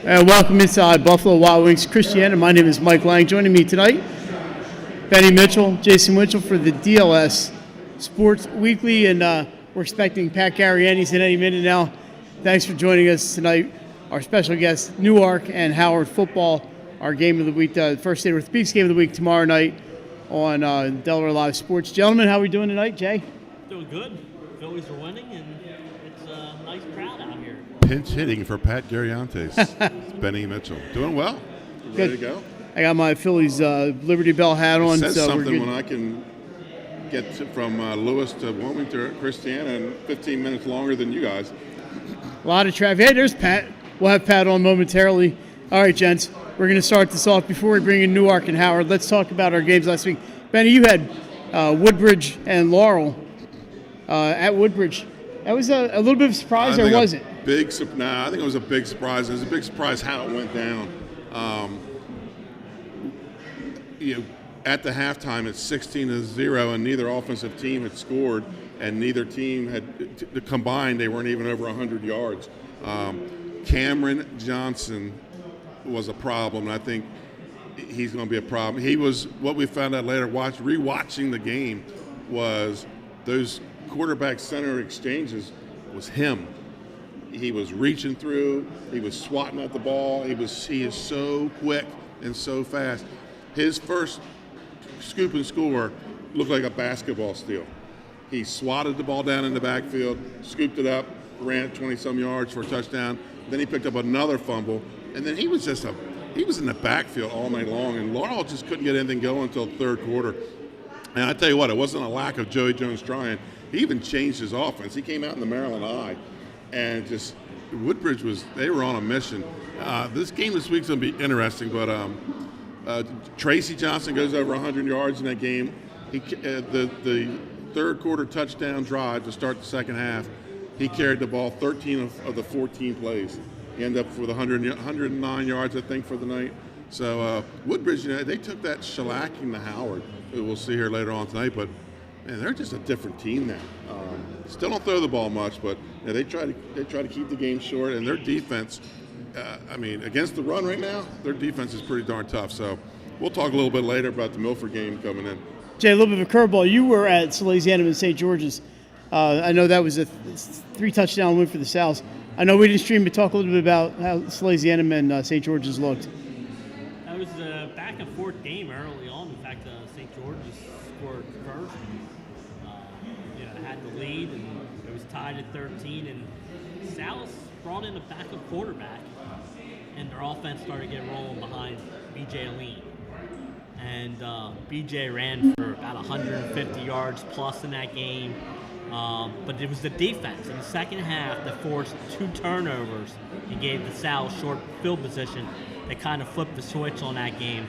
Welcome inside Buffalo Wild Wings Christiana. My name is Mike Lang. Joining me tonight, Benny Mitchell, Jason Winchell for the DLS Sports Weekly, and we're expecting Pat Garriani's in any minute now. Thanks for joining us tonight. Our special guests, Newark and Howard football, our game of the week, first State Orthopedics game of the week tomorrow night on Delaware Live Sports. Gentlemen, how are we doing tonight, Jay? Doing good. Phillies are winning, and it's a nice crowd out here. Pinch hitting for Pat Garriantes. It's Benny Mitchell. Doing well. Ready to go? I got my Phillies Liberty Bell hat on. It says so something when I can get from Lewis to Wilmington or Christiana in 15 minutes longer than you guys. A lot of traffic. Hey, there's Pat. We'll have Pat on momentarily. All right, gents. We're going to start this off. Before we bring in Newark and Howard, let's talk about our games last week. Benny, you had Woodbridge and Laurel at Woodbridge. That was a little bit of a surprise, or was it? I think it was a big surprise. It was a big surprise how it went down. At the halftime, it's 16-0, and neither offensive team had scored, and neither team had combined. They weren't even over 100 yards. Cameron Johnson was a problem, and I think he's going to be a problem. He was, what we found out later, rewatching the game, was those quarterback center exchanges was him. He was reaching through. He was swatting at the ball. He is so quick and so fast. His first scoop and score looked like a basketball steal. He swatted the ball down in the backfield, scooped it up, ran 20-some yards for a touchdown. Then he picked up another fumble, and then he was in the backfield all night long, and Laurel just couldn't get anything going until the third quarter. And I tell you what, it wasn't a lack of Joey Jones trying. He even changed his offense. He came out in the Maryland Eye, and just Woodbridge they were on a mission. This game this week's going to be interesting, but Tracy Johnson goes over 100 yards in that game. The third quarter touchdown drive to start the second half, he carried the ball 13 of the 14 plays. He ended up with 109 yards, I think, for the night. So Woodbridge, they took that shellacking to Howard, who we'll see here later on tonight, but man, they're just a different team now. Still don't throw the ball much, but they try to keep the game short, and their defense, against the run right now, their defense is pretty darn tough. So we'll talk a little bit later about the Milford game coming in. Jay, a little bit of a curveball. You were at Salesianum and St. George's. I know that was a 3-touchdown win for the Sows. I know we didn't stream, but talk a little bit about how Salesianum and St. George's looked. That was a back-and-forth game early on. In fact, St. George's scored first. Had the lead, and it was tied at 13. And Sal's brought in a backup quarterback, and their offense started getting rolling behind B.J. Aline. And B.J. ran for about 150 yards plus in that game. But it was the defense in the second half that forced 2 turnovers and gave the Sal short field position that kind of flipped the switch on that game.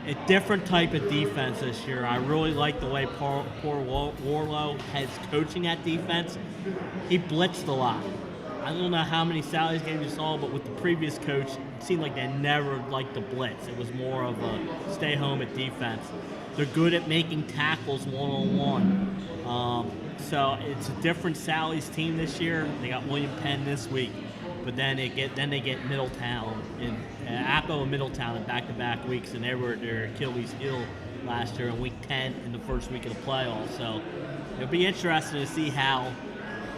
A different type of defense this year. I really like the way poor Warlow has coaching that defense. He blitzed a lot. I don't know how many Sally's games you saw, but with the previous coach, it seemed like they never liked the blitz. It was more of a stay home at defense. They're good at making tackles one-on-one. So it's a different Sally's team this year. They got William Penn this week, but then they get Middletown and Appo and Middletown in back-to-back weeks, and they were their Achilles heel last year in Week 10 in the first week of the playoffs. So it'll be interesting to see how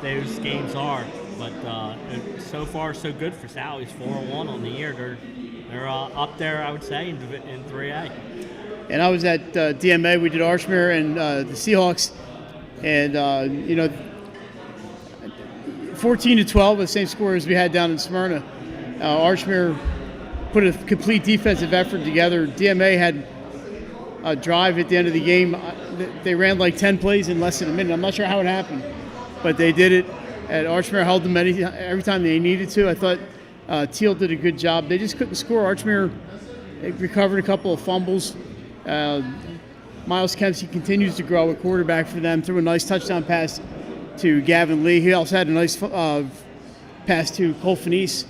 those games are. But so far, so good for Sally's. 4-1 on the year. They're up there, I would say, in 3A. And I was at DMA. We did Archmere and the Seahawks, and 14-12, the same score as we had down in Smyrna. Archmere put a complete defensive effort together. DMA had a drive at the end of the game. They ran like 10 plays in less than a minute. I'm not sure how it happened, but they did it. And Archmere held them every time they needed to. I thought Teal did a good job. They just couldn't score. Archmere recovered a couple of fumbles. Miles Kempsey continues to grow, a quarterback for them. Threw a nice touchdown pass to Gavin Lee. He also had a nice pass to Cole Finese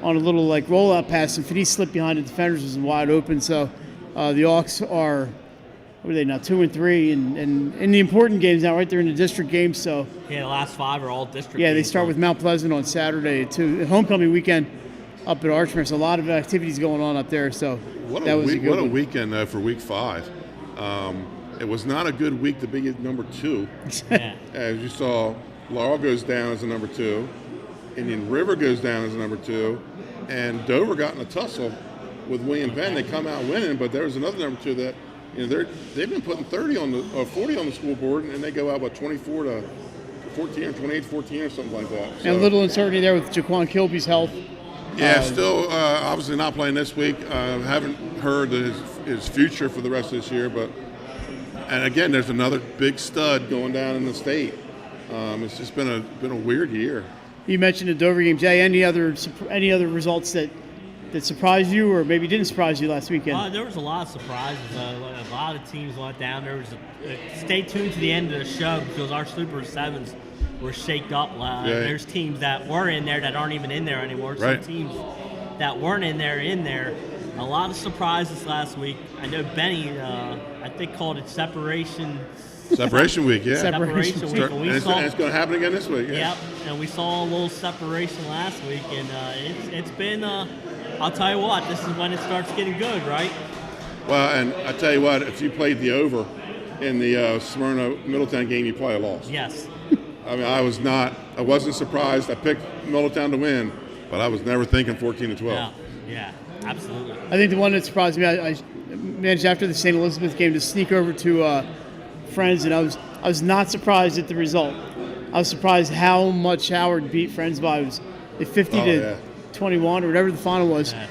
on a little rollout pass, and Finese slipped behind the defenders, was wide open. So the Hawks are, what are they now, 2-3, and in the important games now, right there in the district games. So the last 5 are all district. Yeah, games, they start with Mount Pleasant on Saturday too. Homecoming weekend, up at Archmere. So a lot of activities going on up there. So What that a was week, a good what a one. weekend for Week 5. It was not a good week to be at number 2. Yeah. As you saw, Laurel goes down as a number 2, Indian River goes down as a number 2, and Dover got in a tussle with William Penn. They come out winning, but there was another number 2 that they've been putting 40 on the school board, and they go out about 24 to 14 or 28 to 14 or something like that. So, And a little uncertainty there with Jaquan Kilby's health. yeah, still obviously not playing this week. Haven't heard his future for the rest of this year, but and again, there's another big stud going down in the state. It's just been a weird year. You mentioned the Dover game, Jay. Any other results that surprised you, or maybe didn't surprise you last weekend? There was a lot of surprises. A lot of teams went down. There was stay tuned to the end of the show because our Super 7s were shaked up. There's teams that were in there that aren't even in there anymore. Right. Some teams that weren't in there. A lot of surprises last week. I know Benny, I think called it Separation Week, yeah. Separation Week. And And it's going to happen again this week. Yeah. Yep, and we saw a little separation last week, and it's been. I'll tell you what, this is when it starts getting good, right? Well, and I tell you what, if you played the over in the Smyrna Middletown game, you probably lost. Yes. I mean, I wasn't surprised. I picked Middletown to win, but I was never thinking 14 to 12. Yeah, absolutely. I think the one that surprised me, I managed after the St. Elizabeth game to sneak over to Friends, and I was not surprised at the result. I was surprised how much Howard beat Friends by. It was 50 to 21 or whatever the final was. Yeah.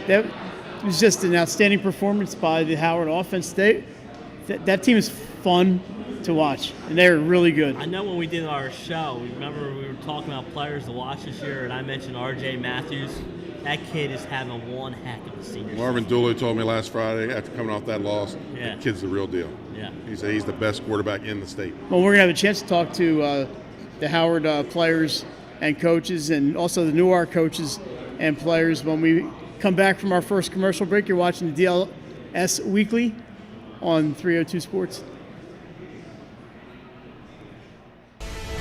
That was just an outstanding performance by the Howard offense. That team is fun to watch, and they're really good. I know when we did our show, remember we were talking about players to watch this year, and I mentioned R.J. Matthews. That kid is having one heck of a senior Marvin season. Dooley told me last Friday after coming off that loss, the kid's the real deal. Yeah. He said he's the best quarterback in the state. Well, we're going to have a chance to talk to the Howard players and coaches, and also the Newark coaches and players when we come back from our first commercial break. You're watching the DLS Weekly on 302 Sports.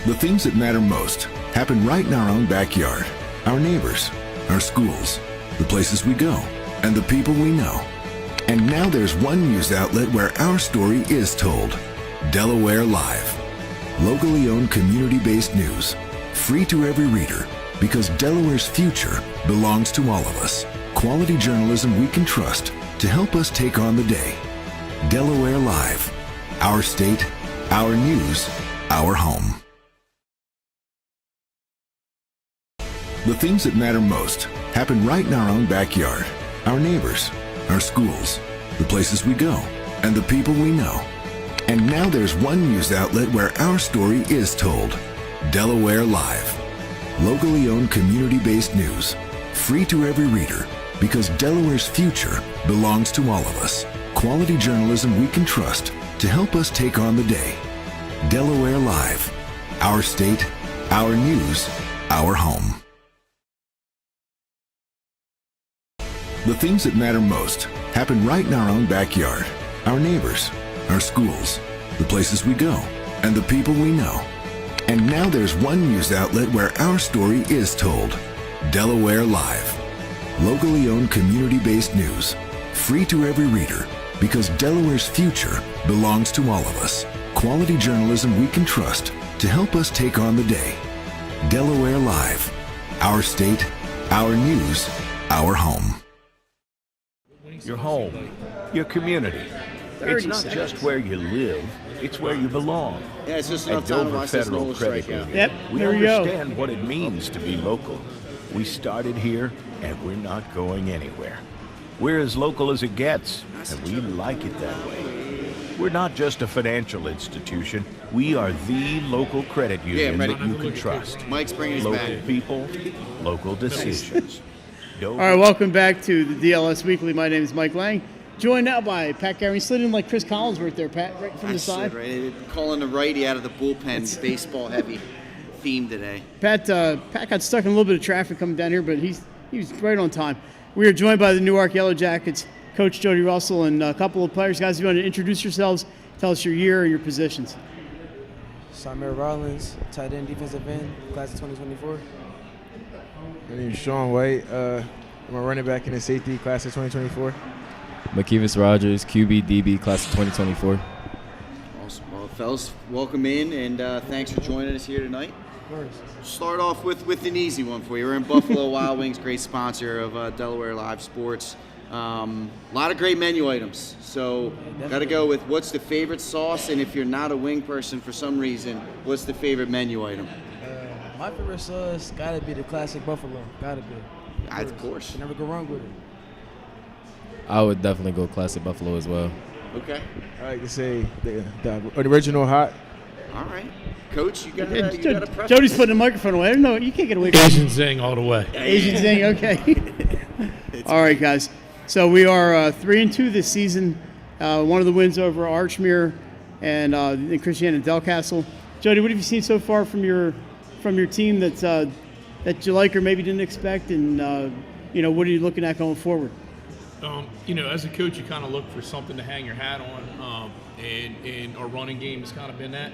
The things that matter most happen right in our own backyard. Our neighbors, our schools, the places we go, and the people we know. And now there's one news outlet where our story is told. Delaware Live. Locally owned, community-based news. Free to every reader, because Delaware's future belongs to all of us. Quality journalism we can trust to help us take on the day. Delaware Live. Our state, our news, our home. The things that matter most happen right in our own backyard. Our neighbors, our schools, the places we go, and the people we know. And now there's one news outlet where our story is told. Delaware Live. Locally owned, community-based news. Free to every reader, because Delaware's future belongs to all of us. Quality journalism we can trust to help us take on the day. Delaware Live. Our state, our news, our home. The things that matter most happen right in our own backyard. Our neighbors, our schools, the places we go, and the people we know. And now there's one news outlet where our story is told. Delaware Live. Locally owned, community-based news. Free to every reader, because Delaware's future belongs to all of us. Quality journalism we can trust to help us take on the day. Delaware Live. Our state, our news, our home. Your home, your community. It's not just where you live, it's where you belong. Yeah, it's just At enough time to Dover watch this Federal little Credit strikeout. Union, Yep, we there we go. understand what it means to be local. We started here, and we're not going anywhere. We're as local as it gets, and we like it that way. We're not just a financial institution. We are the local credit union ready. that you can trust. Mike's bringing his Local bag. people, local decisions. All right, welcome back to the DLS Weekly. My name is Mike Lang. Joined now by Pat Gary. Slid in like Chris Collinsworth there, Pat, right from the side. Right. Calling the righty out of the bullpen, baseball heavy theme today. Pat got stuck in a little bit of traffic coming down here, but he was right on time. We are joined by the Newark Yellow Jackets, Coach Jody Russell, and a couple of players. Guys, if you want to introduce yourselves, tell us your year and your positions. Samir Rollins, tight end, defensive end, class of 2024. My name is Sean White. I'm a running back in the safety class of 2024. McKeevis Rogers, QB DB class of 2024. Awesome. Well, fellas, welcome in, and thanks for joining us here tonight. Of course. Start off with an easy one for you. We're in Buffalo Wild Wings, great sponsor of Delaware Live Sports. A lot of great menu items. So, got to go with what's the favorite sauce, and if you're not a wing person for some reason, what's the favorite menu item? My favorite sauce gotta be the classic buffalo. Gotta be. Of course. You never go wrong with it. I would definitely go classic buffalo as well. Okay. I like to say the original hot. All right. Coach, you got Yeah, a preference? Jody's putting the microphone away. I don't know. You can't get away from it. Asian Zing all the way. Asian Zing, okay. All right, guys. So we are 3-2 this season. One of the wins over Archmere and Christiana Delcastle. Jody, what have you seen so far from your team that you like or maybe didn't expect, and what are you looking at going forward? As a coach, you kind of look for something to hang your hat on, and our running game has kind of been that.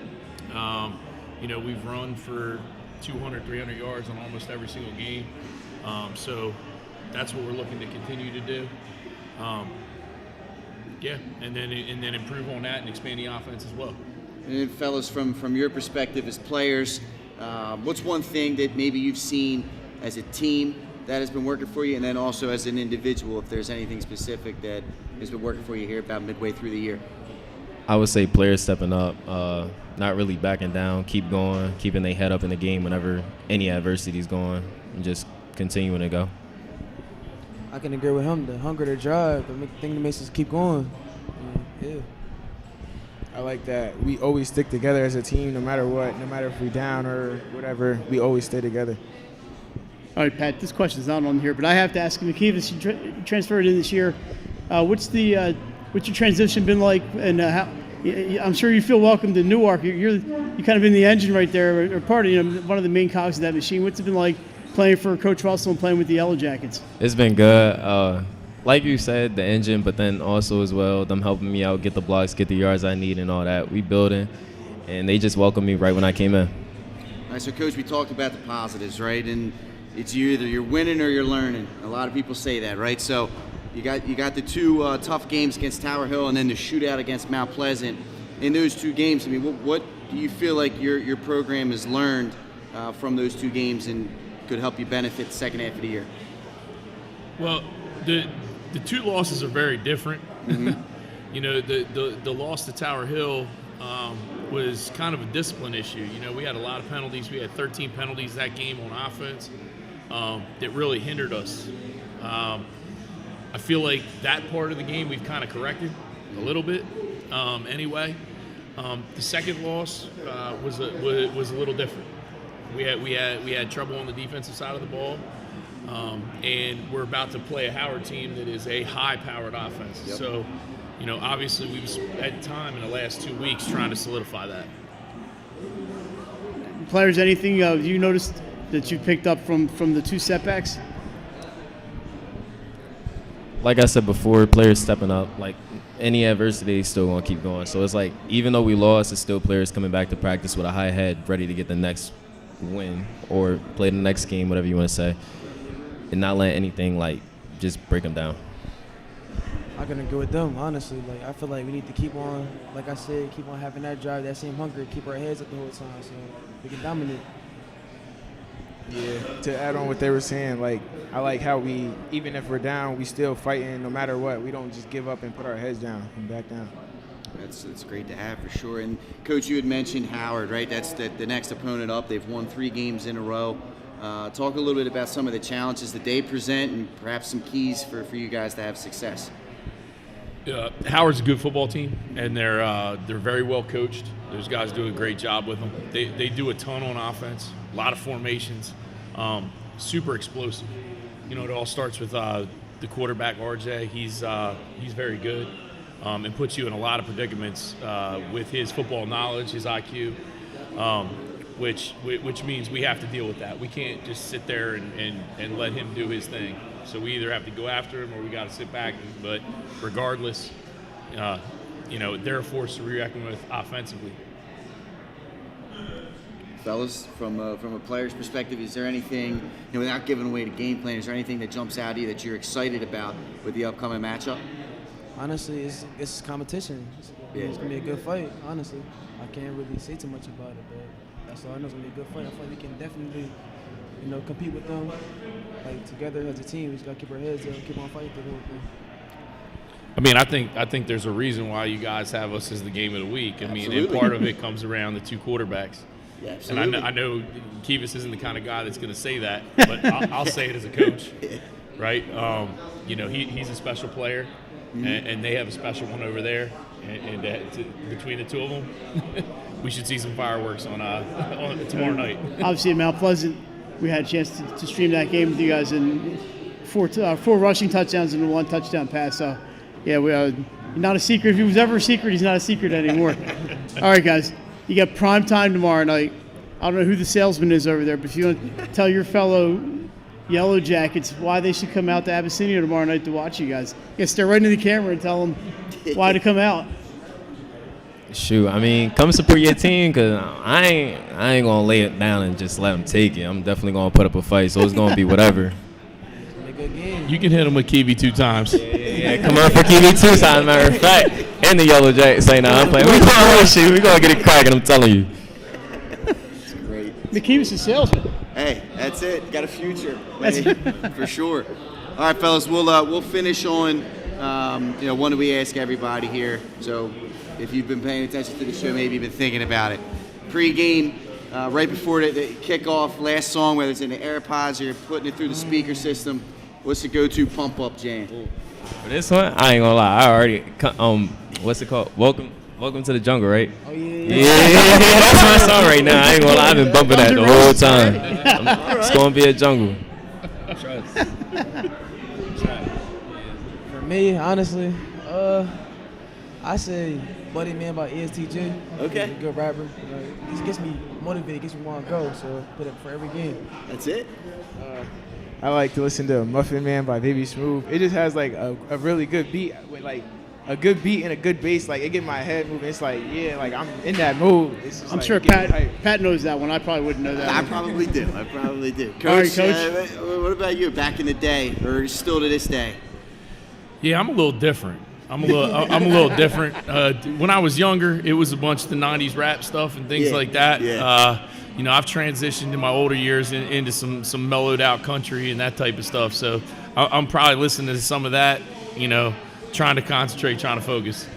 We've run for 200, 300 yards on almost every single game, so that's what we're looking to continue to do. And then improve on that and expand the offense as well. And then, fellas, from your perspective as players, what's one thing that maybe you've seen as a team that has been working for you, and then also as an individual, if there's anything specific that has been working for you here about midway through the year? I would say players stepping up, not really backing down, keep going, keeping their head up in the game whenever any adversity is going, and just continuing to go. I can agree with him. The hunger, the drive, the thing that makes us keep going. Yeah. I like that we always stick together as a team, no matter what, no matter if we're down or whatever. We always stay together. All right, Pat, this question's not on here, but I have to ask you, McKeevis, you transferred in this year. What's your transition been like, and how? I'm sure you feel welcome to Newark. You're kind of in the engine right there, or part of one of the main cogs of that machine. What's it been like playing for Coach Russell and playing with the Yellow Jackets? It's been good. Like you said, the engine, but then also as well, them helping me out, get the blocks, get the yards I need and all that. We building, and they just welcomed me right when I came in. All right, so, Coach, we talked about the positives, right? And it's either you're winning or you're learning. A lot of people say that, right? So you got the two tough games against Tower Hill and then the shootout against Mount Pleasant. In those two games, I mean, what do you feel like your program has learned from those two games and could help you benefit the second half of the year? Well, the two losses are very different. Mm-hmm. The loss to Tower Hill was kind of a discipline issue. We had a lot of penalties. We had 13 penalties that game on offense that really hindered us. I feel like that part of the game we've kind of corrected a little bit. Anyway, the second loss was a little different. We had trouble on the defensive side of the ball. And we're about to play a Howard team that is a high-powered offense. Yep. So, obviously we've spent time in the last 2 weeks trying to solidify that. Players, anything you noticed that you picked up from the two setbacks? Like I said before, players stepping up. Like any adversity, they still going to keep going. So it's like, even though we lost, it's still players coming back to practice with a high head, ready to get the next win or play the next game, whatever you want to say. And not let anything just break them down. I can agree with them, honestly. I feel like we need to keep on, like I said, keep on having that drive, that same hunger, keep our heads up the whole time so we can dominate. Yeah, to add on what they were saying, I like how we, even if we're down, we still fighting no matter what. We don't just give up and put our heads down and back down. That's great to have for sure. And, Coach, you had mentioned Howard, right? That's the next opponent up. They've won 3 games in a row. Talk a little bit about some of the challenges that they present and perhaps some keys for you guys to have success. Howard's a good football team, and they're very well coached. Those guys do a great job with them. They do a ton on offense, a lot of formations, super explosive. It all starts with the quarterback, RJ. He's very good and puts you in a lot of predicaments with his football knowledge, his IQ. Which means we have to deal with that. We can't just sit there and let him do his thing. So we either have to go after him or we got to sit back. But regardless, they're a force to be reckoned with offensively. fellas, from a player's perspective, is there anything, without giving away the game plan, is there anything that jumps out at you that you're excited about with the upcoming matchup? Honestly, it's competition. It's gonna be a good fight. Honestly, I can't really say too much about it, but that's all I know. It's gonna be a good fight. I feel like we can definitely, compete with them. Like together as a team, we just gotta keep our heads up, keep on fighting the whole thing. I mean, I think there's a reason why you guys have us as the game of the week. I mean, and part of it comes around the two quarterbacks. Yeah, and I know Kivas isn't the kind of guy that's going to say that, but I'll say it as a coach, right? He's a special player, and they have a special one over there. And between the two of them, we should see some fireworks on tomorrow night. Obviously, at Mount Pleasant, we had a chance to stream that game with you guys, and four rushing touchdowns and 1 touchdown pass. So, yeah, not a secret. If he was ever a secret, he's not a secret anymore. All right, guys, you got prime time tomorrow night. I don't know who the salesman is over there, but if you want to tell your fellow Yellow Jackets why they should come out to Abyssinia tomorrow night to watch you guys, stare right into the camera and tell them why to come out. Shoot, I mean, come support your team, because I ain't going to lay it down and just let them take it. I'm definitely going to put up a fight, so it's going to be whatever. You can hit him with Kiwi 2 times. Yeah, come on for Kiwi 2 times, matter of fact. And the Yellow Jackets say, I'm playing. We're going to get it cracking, I'm telling you. That's great. McKeevis is salesman. Hey, that's it. Got a future, for sure. All right, fellas, we'll finish on one that we ask everybody here. So if you've been paying attention to the show, maybe you've been thinking about it. Pre-game, right before the kickoff, last song, whether it's in the AirPods or you're putting it through the speaker system, what's the go-to pump-up jam? For this one, I ain't gonna lie. I already, what's it called? Welcome to the Jungle, right? Oh, yeah. Yeah, that's my song right now. I ain't gonna lie. I've been bumping that the whole time. It's gonna be a jungle. For me, honestly, I say Buddy Man by ESTJ. Okay. He's a good rapper. He gets me motivated, gets me want to go. So put it for every game. That's it? I like to listen to Muffin Man by Baby Smooth. It just has like a really good beat with like a good beat and a good bass. Like it get my head moving. It's like, yeah, like I'm in that mood. It's just I'm like, sure Pat knows that one. I probably wouldn't know that. I one. probably do. Coach, All right, Coach. What about you back in the day or still to this day? Yeah, I'm a little different. I'm a little different. When I was younger, it was a bunch of the '90s rap stuff and things like that. Yeah. I've transitioned in my older years into some mellowed out country and that type of stuff. So I'm probably listening to some of that. Trying to concentrate, trying to focus.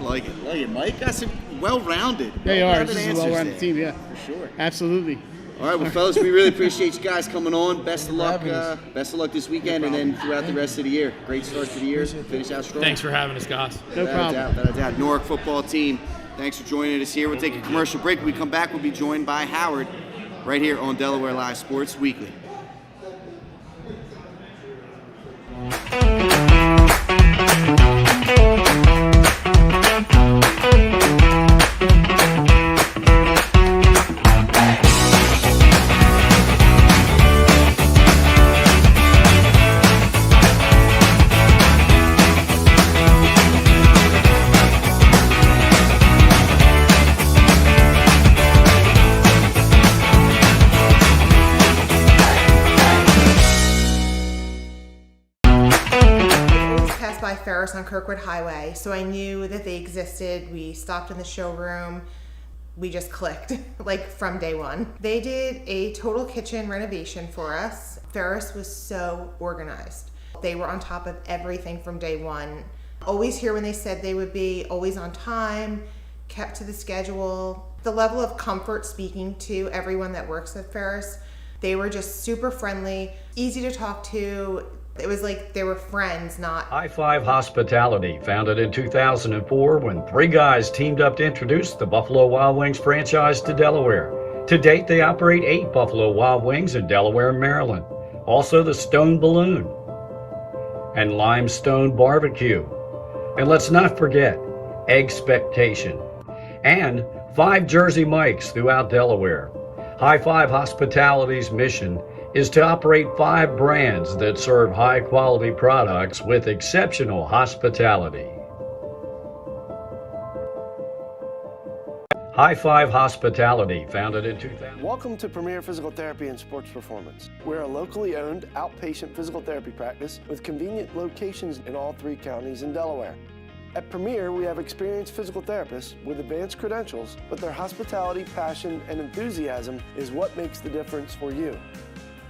Like it, Mike. That's well-rounded. They are. Well-rounded This is a answers well-rounded there. team, yeah. For sure. Absolutely. All right, well, fellas, we really appreciate you guys coming on. Best of luck. Best of luck this weekend and then throughout the rest of the year. Great start to the year. Finish out strong. Thanks for having us, guys. No problem. Without a doubt. Newark football team. Thanks for joining us here. We'll take a commercial break. When we come back, we'll be joined by Howard right here on Delaware Live Sports Weekly. By Ferris on Kirkwood Highway, so I knew that they existed. We stopped in the showroom. We just clicked like from day one. They did a total kitchen renovation for us. Ferris was so organized. They were on top of everything from day one. Always here when they said they would be, always on time, kept to the schedule. The level of comfort speaking to everyone that works at Ferris, they were just super friendly, easy to talk to. It was like they were friends, not... High Five Hospitality, founded in 2004 when 3 guys teamed up to introduce the Buffalo Wild Wings franchise to Delaware. To date, they operate 8 Buffalo Wild Wings in Delaware and Maryland. Also the Stone Balloon and Limestone Barbecue. And let's not forget Expectation and 5 Jersey Mikes throughout Delaware. High Five Hospitality's mission is to operate 5 brands that serve high-quality products with exceptional hospitality. High Five Hospitality, founded in 2000. Welcome to Premier Physical Therapy and Sports Performance. We're a locally owned outpatient physical therapy practice with convenient locations in all 3 counties in Delaware. At Premier, we have experienced physical therapists with advanced credentials, but their hospitality, passion, and enthusiasm is what makes the difference for you.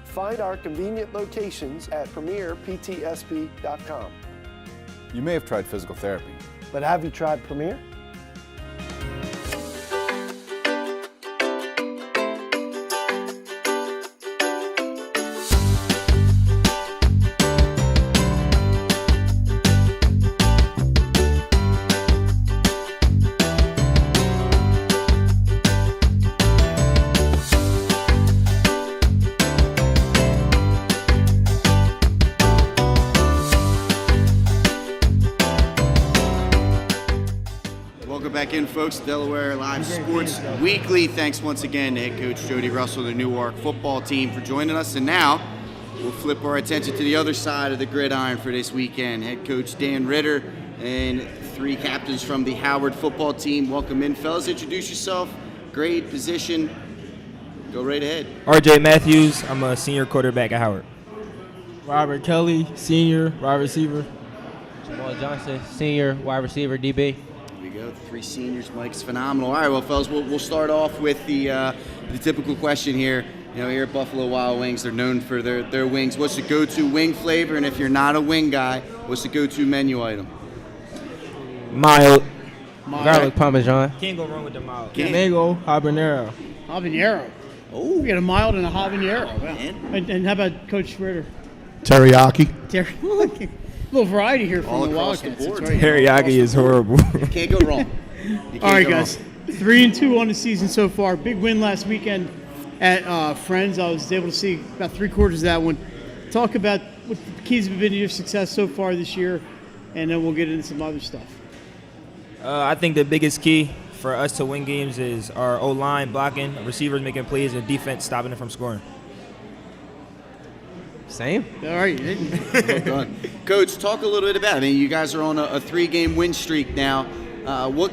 Find our convenient locations at premierptsp.com. You may have tried physical therapy, but have you tried Premier? Back in, folks. Delaware Live Sports Weekly. Thanks once again to head coach Jody Russell, the Newark football team, for joining us. And now we'll flip our attention to the other side of the gridiron for this weekend. Head coach Dan Ritter and 3 captains from the Howard football team. Welcome in, fellas. Introduce yourself, grade, position. Go right ahead. RJ Matthews. I'm a senior quarterback at Howard. Robert Kelly, senior wide receiver. Jamal Johnson, senior wide receiver, DB. Go. The 3 seniors. Mike's phenomenal. All right, well, fellas, we'll start off with the typical question here. You know, here at Buffalo Wild Wings, they're known for their wings. What's the go-to wing flavor? And if you're not a wing guy, what's the go-to menu item? Mild. Garlic Parmesan. Can't go wrong with the mild. Mango habanero. Habanero. Oh, we got a mild and a habanero. Wow. And how about Coach Ritter? Teriyaki. Teriyaki. A little variety here from all the across Wildcats. the board. Right. Teriyaki is horrible. Can't go wrong. All right, guys. 3-2 on the season so far. Big win last weekend at Friends. I was able to see about 3/4 of that one. Talk about what the keys have been to your success so far this year, and then we'll get into some other stuff. I think the biggest key for us to win games is our O-line blocking, receivers making plays, and defense stopping them from scoring. Same. All right. Well done. Coach, talk a little bit about it. I mean, you guys are on a 3-game win streak now. What,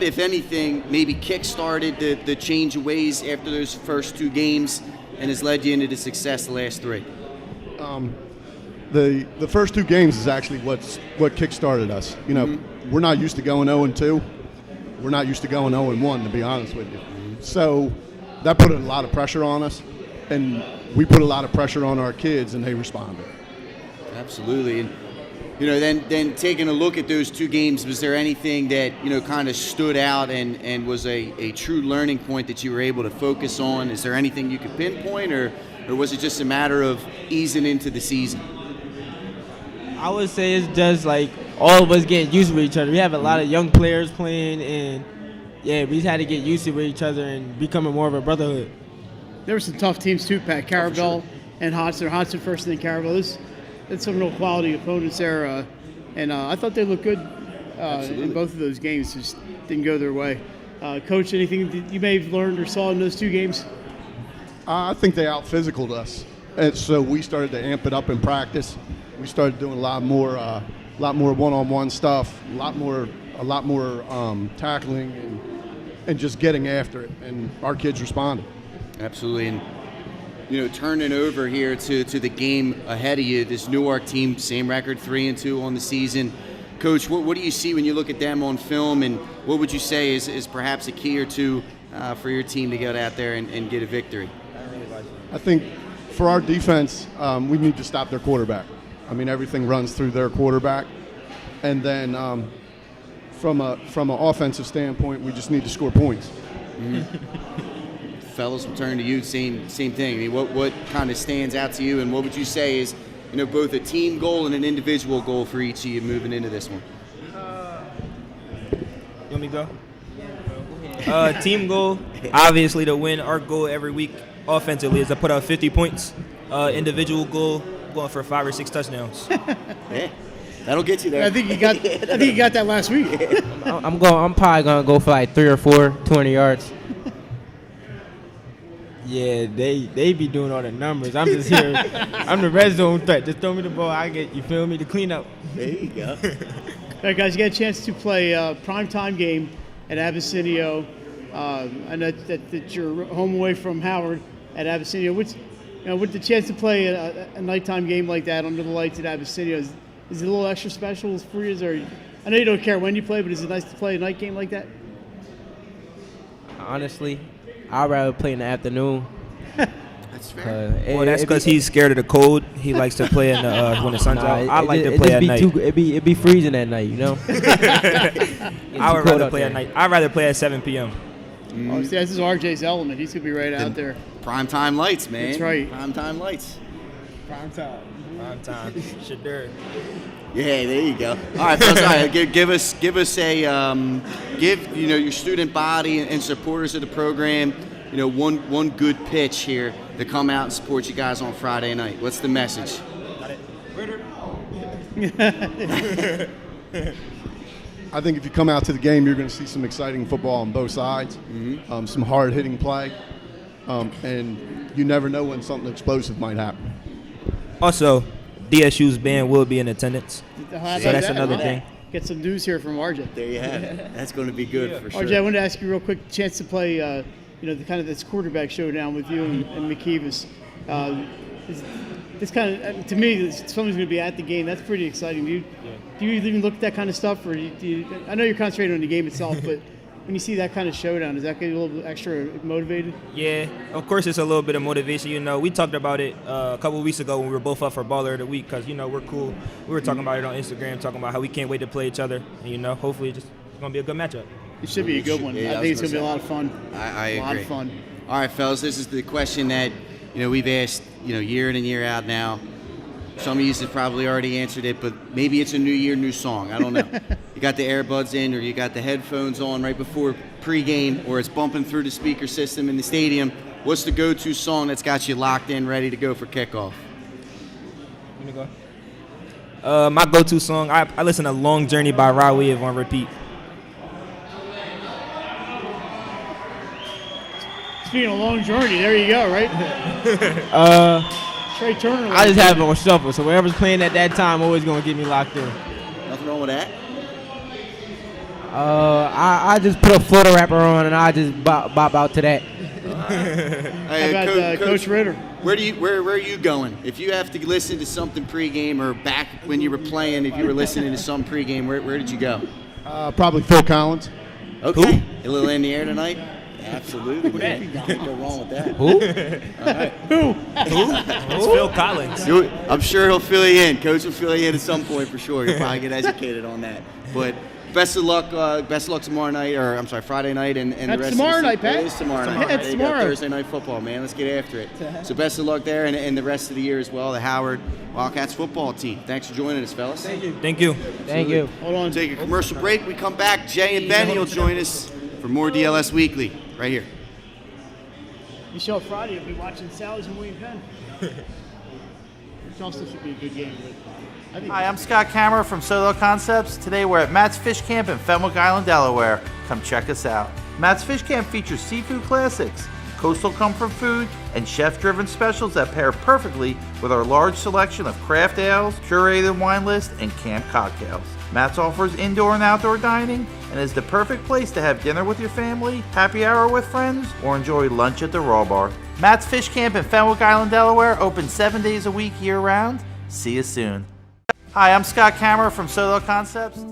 if anything, maybe kick-started the change of ways after those first 2 games and has led you into the success the last 3? The first 2 games is actually what kick-started us. You know, we're not used to going 0-2. We're not used to going 0-1, to be honest with you. So that put a lot of pressure on us, and we put a lot of pressure on our kids, and they responded. Absolutely. And, you know, then taking a look at those 2 games, was there anything that, you know, kind of stood out and was a true learning point that you were able to focus on? Is there anything you could pinpoint, or was it just a matter of easing into the season? I would say it's just like all of us getting used to each other. We have a lot of young players playing, and yeah, we just had to get used to each other and becoming more of a brotherhood. There were some tough teams too, Pat. Carabel and Hodson. Hodson first and then Carabel. There's some real quality opponents there, and I thought they looked good in both of those games. Just didn't go their way. Coach, anything that you may have learned or saw in those 2 games? I think they out-physicaled us, and so we started to amp it up in practice. We started doing a lot more one-on-one stuff, a lot more tackling, and just getting after it. And our kids responded. Absolutely. And, you know, turning over here to the game ahead of you, this Newark team, same record, 3-2 on the season. Coach, what do you see when you look at them on film, and what would you say is perhaps a key or 2 for your team to get out there and get a victory? I think for our defense, we need to stop their quarterback. I mean, everything runs through their quarterback. And then from an offensive standpoint, we just need to score points. Fellas, we'll turn to you. Same thing. I mean, what kind of stands out to you, and what would you say is, you know, both a team goal and an individual goal for each of you moving into this one? You want me to go? Team goal, obviously to win. Our goal every week offensively is to put up 50 points. Individual goal, going for 5 or 6 touchdowns. Yeah, that'll get you there. I think you got that last week. I'm probably gonna go for like 3 or 4 200 yards. Yeah, they be doing all the numbers. I'm just here. I'm the red zone threat. Just throw me the ball. I get, you feel me, the cleanup. There you go. All right, guys, you got a chance to play a primetime game at Abyssinia I know that you're home away from Howard at Abyssinia. With the chance to play a nighttime game like that under the lights at Abyssinia, is it a little extra special for you? Or I know you don't care when you play, but is it nice to play a night game like that? Honestly, I'd rather play in the afternoon. That's fair. Well, that's because he's scared of the cold. He likes to play in the when the sun's out. I like to play at night. It'd be freezing at night, you know. I would rather play at night. I'd rather play at 7 p.m. Oh, see, this is RJ's element. He's gonna be right out there. Prime time lights, man. That's right. Prime time lights. Prime time. Prime time. Shadur. Yeah, there you go. All right, fellas, all right, give us a give your student body and supporters of the program one good pitch here to come out and support you guys on Friday night. What's the message? I think if you come out to the game, you're going to see some exciting football on both sides, some hard-hitting play, and you never know when something explosive might happen. Also, DSU's band will be in attendance, so that's another thing. Get some news here from RJ. There you have it. That's going to be good for sure. RJ, I wanted to ask you real quick, chance to play, the kind of this quarterback showdown with you and McKeevis. This kind of, to me, someone's going to be at the game. That's pretty exciting. Do you even look at that kind of stuff, or do you, I know you're concentrating on the game itself, but when you see that kind of showdown, does that get you a little bit extra motivated? Yeah, of course it's a little bit of motivation. We talked about it a couple of weeks ago when we were both up for Baller of the Week because, we're cool. We were talking about it on Instagram, talking about how we can't wait to play each other. And, hopefully it's going to be a good matchup. It should be a good one. Yeah, I think it's going to be a lot of fun. I agree. A lot of fun. All right, fellas, this is the question that, we've asked, year in and year out now. Some of you have probably already answered it, but maybe it's a new year, new song. I don't know. You got the earbuds in or you got the headphones on right before pregame, or it's bumping through the speaker system in the stadium. What's the go-to song that's got you locked in, ready to go for kickoff? Let me go. My go-to song, I listen to Long Journey by Rod Wave on repeat. Speaking of long journey, there you go, right? Trey Turner. I just have it on shuffle, so whatever's playing at that time always gonna get me locked in. Nothing wrong with that. I just put a Florida rapper on and I just bop out to that. Hey, How about Coach Ritter? Where are you going? If you have to listen to something pregame or back when you were playing, if you were listening to some pregame, where did you go? Probably Phil Collins. Okay. A little in the air tonight? Absolutely. Can't go wrong with that. Who? All right. Who? It's Phil Collins. I'm sure he'll fill you in. Coach will fill you in at some point for sure. You'll probably get educated on that. But best of luck tomorrow night, or I'm sorry, Friday night, and the rest tomorrow of the night, Pat. It is tomorrow night. It's tomorrow. Thursday night football, man. Let's get after it. So best of luck there, and the rest of the year as well. The Howard Wildcats football team. Thanks for joining us, fellas. Thank you. Thank you. Thank you. Hold on. Take a commercial break. We come back. Jay and Benny will join us for more DLS Weekly right here. You show up Friday, you'll be watching Sally's and William Penn. Which also should be a good game. But Hi, I'm Scott Kammerer from Solo Concepts. Today we're at Matt's Fish Camp in Fenwick Island, Delaware. Come check us out. Matt's Fish Camp features seafood classics, coastal comfort food, and chef-driven specials that pair perfectly with our large selection of craft ales, curated wine list, and camp cocktails. Matt's offers indoor and outdoor dining and is the perfect place to have dinner with your family, happy hour with friends, or enjoy lunch at the Raw Bar. Matt's Fish Camp in Fenwick Island, Delaware, open 7 days a week year-round. See you soon. Hi, I'm Scott Kammerer from Solo Concepts.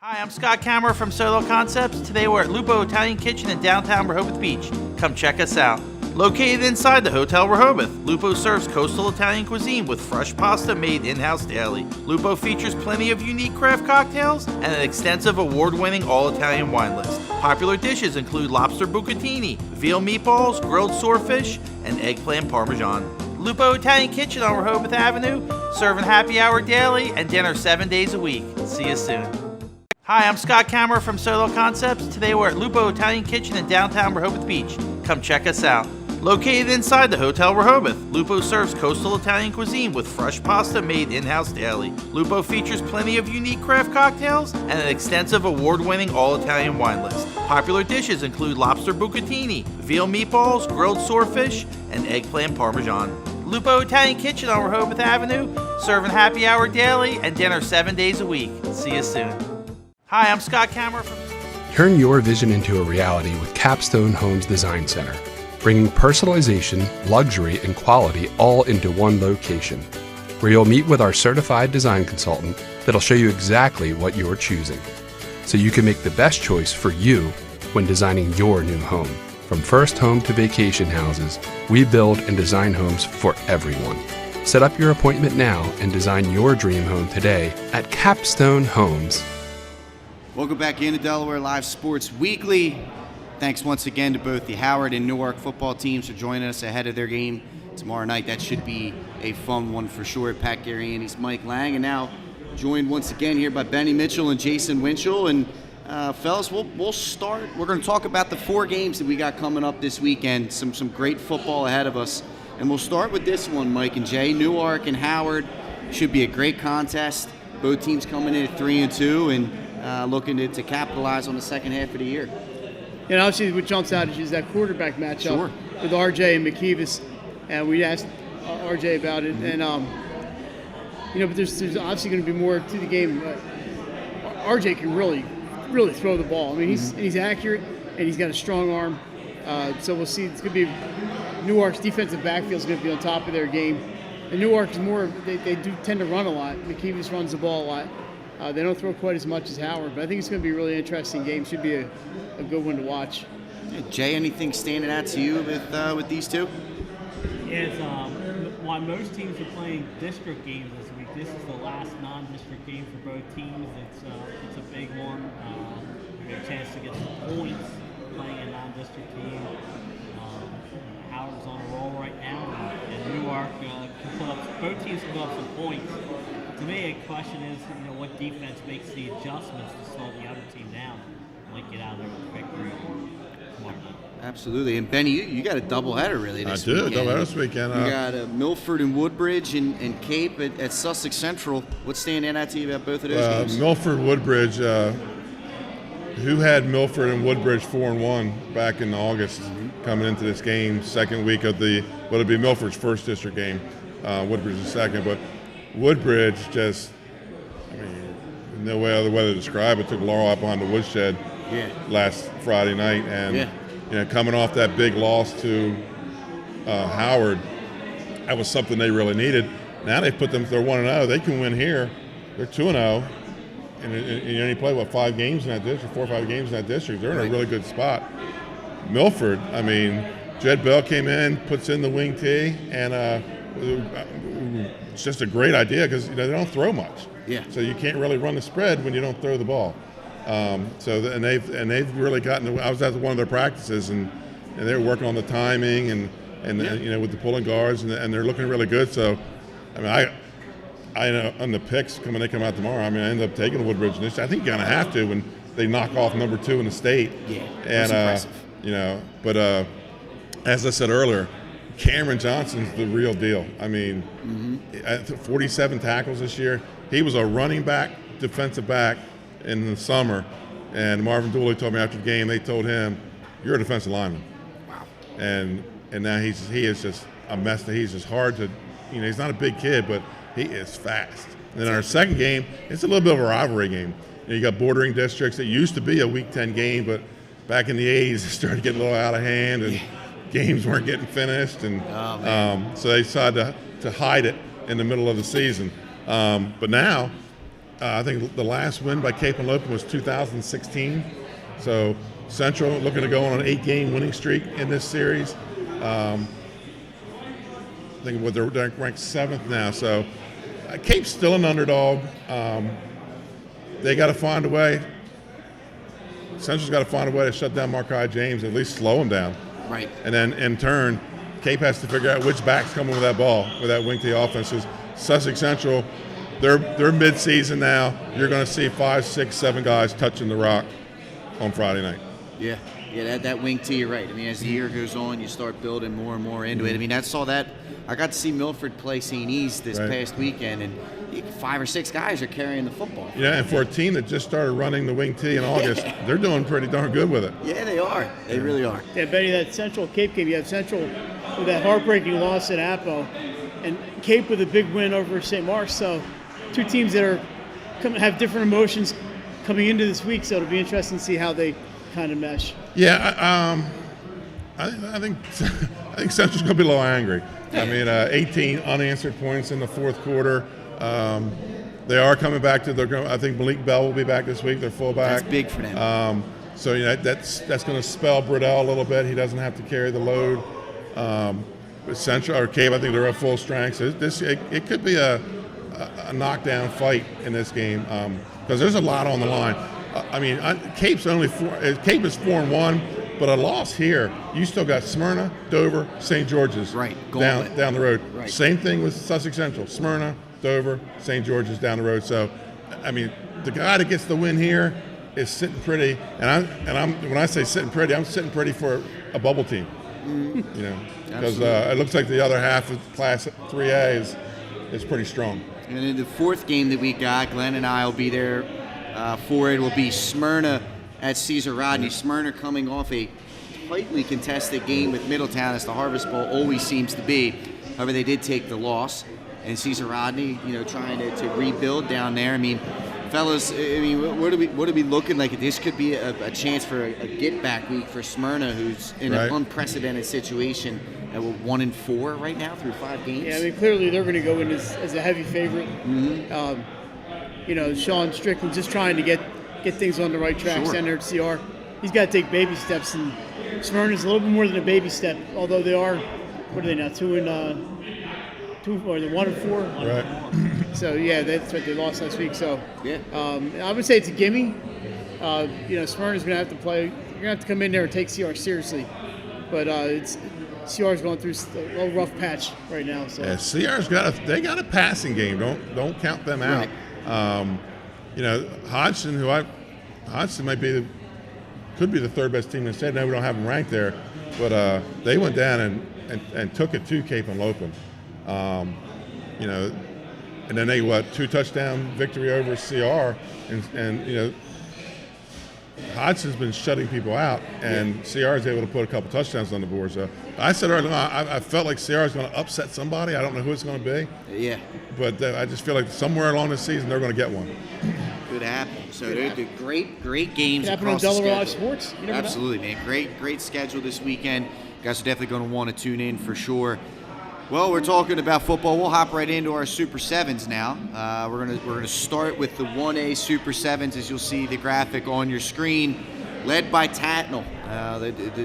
Hi, I'm Scott Kammerer from Solo Concepts. Today we're at Lupo Italian Kitchen in downtown Rehoboth Beach. Come check us out. Located inside the Hotel Rehoboth, Lupo serves coastal Italian cuisine with fresh pasta made in-house daily. Lupo features plenty of unique craft cocktails and an extensive award-winning all-Italian wine list. Popular dishes include lobster bucatini, veal meatballs, grilled swordfish, and eggplant parmesan. Lupo Italian Kitchen on Rehoboth Avenue, serving happy hour daily and dinner 7 days a week. See you soon. Hi, I'm Scott Kammerer from Solo Concepts. Today we're at Lupo Italian Kitchen in downtown Rehoboth Beach. Come check us out. Located inside the Hotel Rehoboth, Lupo serves coastal Italian cuisine with fresh pasta made in-house daily. Lupo features plenty of unique craft cocktails and an extensive award-winning all-Italian wine list. Popular dishes include lobster bucatini, veal meatballs, grilled swordfish, and eggplant parmesan. Lupo Italian Kitchen on Rehoboth Avenue, serving happy hour daily and dinner 7 days a week. See you soon. Hi, I'm Scott Kammerer from... Turn your vision into a reality with Capstone Homes Design Center, bringing personalization, luxury, and quality all into one location, where you'll meet with our certified design consultant that'll show you exactly what you're choosing, so you can make the best choice for you when designing your new home. From first home to vacation houses, we build and design homes for everyone. Set up your appointment now and design your dream home today at Capstone Homes. Welcome back into Delaware Live Sports Weekly. Thanks once again to both the Howard and Newark football teams for joining us ahead of their game tomorrow night. That should be a fun one for sure. Pat Gariani's Mike Lang, and now joined once again here by Benny Mitchell and Jason Winchell. And fellas, we'll start. We're going to talk about the 4 games that we got coming up this weekend. Some great football ahead of us, and we'll start with this one, Mike and Jay. Newark and Howard should be a great contest. Both teams coming in at 3-2 and looking to capitalize on the second half of the year. And obviously, what jumps out is that quarterback matchup with RJ and McKeevis, and we asked RJ about it. And but there's obviously going to be more to the game. RJ can really throw the ball. I mean, he's accurate and he's got a strong arm. So we'll see. It's going to be Newark's defensive backfield is going to be on top of their game. And Newark is more. They do tend to run a lot. McKeevis runs the ball a lot. They don't throw quite as much as Howard, but I think it's going to be a really interesting game. Should be a good one to watch. Jay, anything standing out to you with these two? Yes, while most teams are playing district games this week, this is the last non-district game for both teams. It's a big one. We get a chance to get some points playing a non-district team. Howard's on a roll right now, and Newark can put up. Both teams can put up some points. To me, a question is, what defense makes the adjustments to slow the other team down, might get out of there with victory tomorrow night. Absolutely. And Benny, you got a doubleheader really this weekend. I do, doubleheader this weekend. You got Milford and Woodbridge and Cape at Sussex Central. What's standing out to you about both of those games? Milford, Woodbridge. Who had Milford and Woodbridge 4-1 back in August, coming into this game, second week of it'll be Milford's first district game, Woodbridge's second, but Woodbridge just, no other way to describe it, took Laurel out behind the woodshed last Friday night, and coming off that big loss to Howard, that was something they really needed. Now they're 1-0. They can win here. They're 2-0, and you only play 5 games in that district, 4 or 5 games in that district. They're in a really good spot. Milford, Jed Bell came in, puts in the wing tee, and it's just a great idea because they don't throw much. Yeah. So you can't really run the spread when you don't throw the ball. They've really gotten. I was at one of their practices and they were working on the timing and with the pulling guards and they're looking really good. So, I know on the picks they come out tomorrow. I end up taking Woodbridge. And I think you're gonna have to when they knock off number 2 in the state. Yeah. And that's impressive. But as I said earlier, Cameron Johnson's the real deal. 47 tackles this year. He was a running back, defensive back in the summer, and Marvin Dooley told me after the game, they told him, "You're a defensive lineman." Wow. And now he is just a mess. He's just hard to, he's not a big kid, but he is fast. And then our second game, it's a little bit of a rivalry game. You got bordering districts. It used to be a Week 10 game, but back in the 80s, it started to get a little out of hand, and games weren't getting finished, and so they decided to hide it in the middle of the season. But now, I think the last win by Cape and Lopin was 2016. So Central looking to go on an 8-game winning streak in this series. I think they're ranked 7th now. So Cape's still an underdog. They got to find a way. Central's got to find a way to shut down Markai James, at least slow him down. Right. And then in turn, Cape has to figure out which back's coming with that ball, with that wing tee offense. Sussex Central, they're mid-season now. You're going to see 5, 6, 7 guys touching the rock on Friday night. Yeah. Yeah, that wing T, you're right. I mean, as the year goes on, you start building more and more into it. I mean, I got to see Milford play St. E's this past weekend, and 5 or 6 guys are carrying the football. Yeah, and for a team that just started running the wing T in August, they're doing pretty darn good with it. Yeah, they are. They really are. Yeah, Benny, that Central Cape game, you have Central with that heartbreaking loss at Apo, and Cape with a big win over St. Mark's. So 2 teams that have different emotions coming into this week, so it'll be interesting to see how they kind of mesh. Yeah, I think Central's going to be a little angry. I mean, 18 unanswered points in the fourth quarter. They are coming back I think Malik Bell will be back this week, their fullback. That's big for them. So that's going to spell Burdell a little bit. He doesn't have to carry the load. With Central or Cape, I think they're at full strength. So it could be a knockdown fight in this game because there's a lot on the line. Cape is 4-1, but a loss here, you still got Smyrna, Dover, St. George's down the road. Right. Same thing with Sussex Central, Smyrna, Dover, St. George's down the road. So, I mean, the guy that gets the win here is sitting pretty, and when I say sitting pretty, I'm sitting pretty for a bubble team. You know, because it looks like the other half of Class 3A is pretty strong. And in the fourth game that we got, Glenn and I will be there for it. Will be Smyrna at Caesar Rodney. Smyrna coming off a tightly contested game with Middletown, as the Harvest Bowl always seems to be. However, they did take the loss, and Caesar Rodney, trying to rebuild down there. I mean, fellas, what are we looking like? This could be a chance for a get-back week for Smyrna, who's in an unprecedented situation. And we're 1-4 right now through 5 games. Yeah, I mean, clearly they're going to go in as a heavy favorite. Sean Strickland just trying to get things on the right track. Down there at CR, he's got to take baby steps, and Smyrna's a little bit more than a baby step. Although they are, what are they now? 1-4. Right. So yeah, that's what they lost last week. So I would say it's a gimme. Smyrna's going to have to play. You're going to have to come in there and take CR seriously, but CR's going through a little rough patch right now. So yeah, CR's got a passing game. Don't count them out. Hodgson, could be the third best team in the state. Now we don't have them ranked there, but they went down and took it to Cape and Lopen. And then they 2 touchdown victory over CR, and Hodgson's been shutting people out, and CR is able to put a couple touchdowns on the board. So I said earlier, I felt like CR is going to upset somebody. I don't know who it's going to be. Yeah. But I just feel like somewhere along the season they're going to get one. Could happen. So they're great games Could happen across on the Delaware schedule. Live Sports. Absolutely, man. Great schedule this weekend. You guys are definitely going to want to tune in for sure. Well, we're talking about football. We'll hop right into our Super Sevens now. We're gonna start with the 1A Super Sevens, as you'll see the graphic on your screen, led by Tatnall.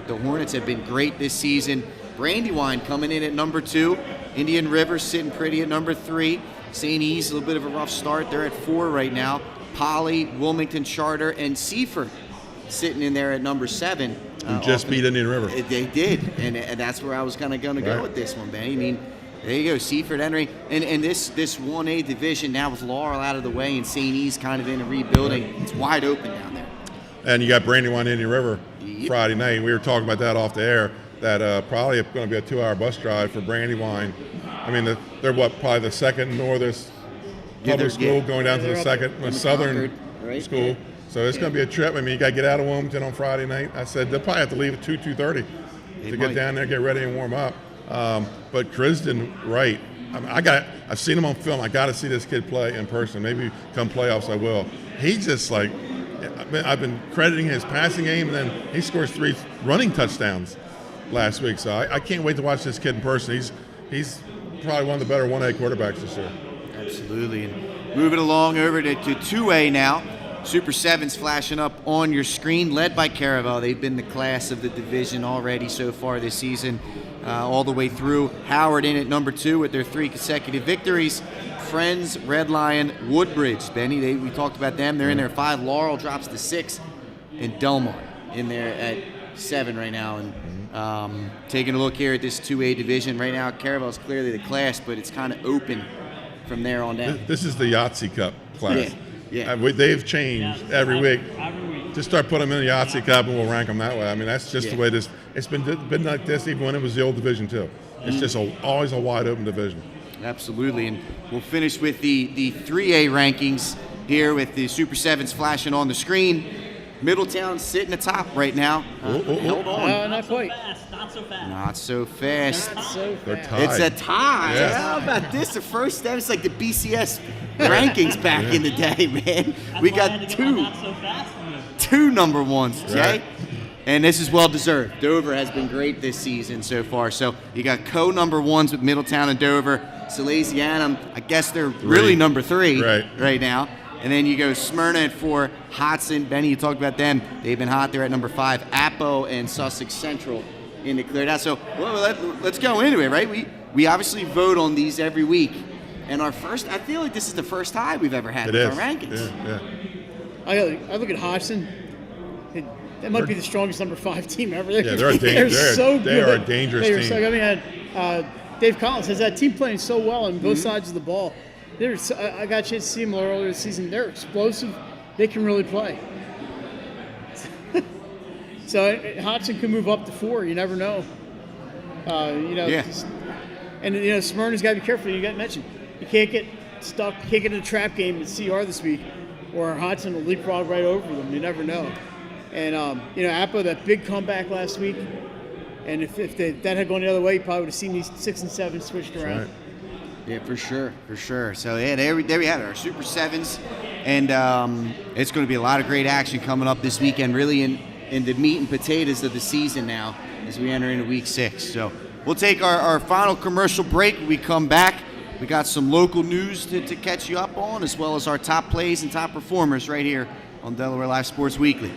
The Hornets have been great this season. Brandywine coming in at number 2. Indian River sitting pretty at number 3. St. E's, a little bit of a rough start. They're at 4 right now. Poly, Wilmington Charter, and Seaford sitting in there at number 7. Who just beat Indian River. They did, and that's where I was kind of going to go with this one, Benny. I mean, there you go, Seaford entering, and this 1A division now with Laurel out of the way and St. E's kind of in a rebuilding. It's wide open down there. And you got Brandywine, Indian River Friday night. We were talking about that off the air, that probably going to be a 2-hour bus drive for Brandywine. I mean, they're probably the second northern public school going down to the second southern school. Yeah. So it's going to be a trip. I mean, you got to get out of Wilmington on Friday night. I said they'll probably have to leave at 2:30 to get down there, get ready, and warm up. But Crisden, right? I've seen him on film. I got to see this kid play in person. Maybe come playoffs, I will. He just I've been crediting his passing game, and then he scores 3 running touchdowns last week. So I can't wait to watch this kid in person. He's probably one of the better 1A quarterbacks this year. Absolutely. And moving along over to 2A now. Super Sevens flashing up on your screen, led by Caravel. They've been the class of the division already so far this season, all the way through. Howard in at number 2 with their 3 consecutive victories. Friends, Red Lion, Woodbridge. Benny, we talked about them. They're in there 5. Laurel drops to 6. And Delmar in there at 7 right now. And taking a look here at this 2A division right now, Caravel's clearly the class, but it's kind of open from there on down. This is the Yahtzee Cup class. Yeah. They've changed every week. Just start putting them in the Yahtzee Cup and we'll rank them that way. I mean, that's just the way this. It's been like this even when it was the old Division II. It's just always a wide open division. Absolutely, and we'll finish with the 3A rankings here with the Super Sevens flashing on the screen. Middletown sitting atop right now. Hold on. Not quite. Not so fast. Not so fast. Not so They're fast. tied. It's a tie. Yeah. How about this? The first step is like the BCS rankings back in the day, man. We got two number ones, Jay. Right. And this is well deserved. Dover has been great this season so far. So you got co-number ones with Middletown and Dover. Salesianum, I guess they're really number 3 right now. And then you go Smyrna at 4, Hodson, Benny, you talked about them. They've been hot there at number 5. Apo and Sussex Central in the cleared out. So let's go into it, right? We obviously vote on these every week. And I feel like this is the first tie we've ever had with our rankings. Yeah. I look at Hodson. That might be the strongest number 5 team ever. They're so good. They are a dangerous team. So, I mean, Dave Collins has that team playing so well on both sides of the ball. I got a chance to see them earlier this season. They're explosive. They can really play. So Hodson can move up to 4. You never know. And Smyrna's got to be careful. You got mentioned. You can't get stuck. You can't get in a trap game at CR this week, or Hodson will leapfrog right over them. You never know. And Apo, that big comeback last week. And if that had gone the other way, you probably would have seen these 6 and 7 switched around. Right. Yeah, for sure. So there we have it, our Super Sevens, and it's going to be a lot of great action coming up this weekend. Really in the meat and potatoes of the season now as we enter into Week 6. So we'll take our final commercial break. When we come back, we got some local news to catch you up on, as well as our top plays and top performers right here on Delaware Live Sports Weekly.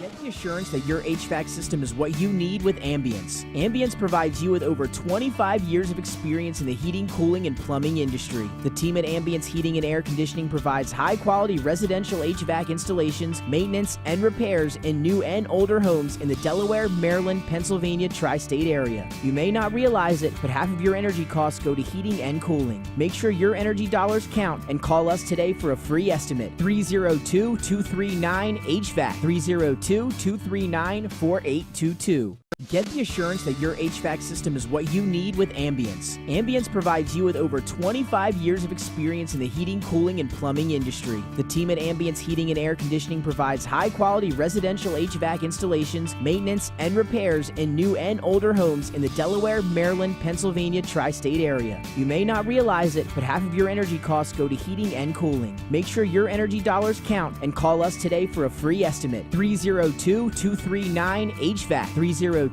Get the assurance that your HVAC system is what you need with Ambience. Ambience provides you with over 25 years of experience in the heating, cooling, and plumbing industry. The team at Ambience Heating and Air Conditioning provides high-quality residential HVAC installations, maintenance, and repairs in new and older homes in the Delaware, Maryland, Pennsylvania tri-state area. You may not realize it, but half of your energy costs go to heating and cooling. Make sure your energy dollars count and call us today for a free estimate. 302-239-HVAC. 302-239-4822. Get the assurance that your HVAC system is what you need with Ambience. Ambience provides you with over 25 years of experience in the heating, cooling, and plumbing industry. The team at Ambience Heating and Air Conditioning provides high-quality residential HVAC installations, maintenance, and repairs in new and older homes in the Delaware, Maryland, Pennsylvania tri-state area. You may not realize it, but half of your energy costs go to heating and cooling. Make sure your energy dollars count and call us today for a free estimate. 302-239-HVAC. 302-239-4822.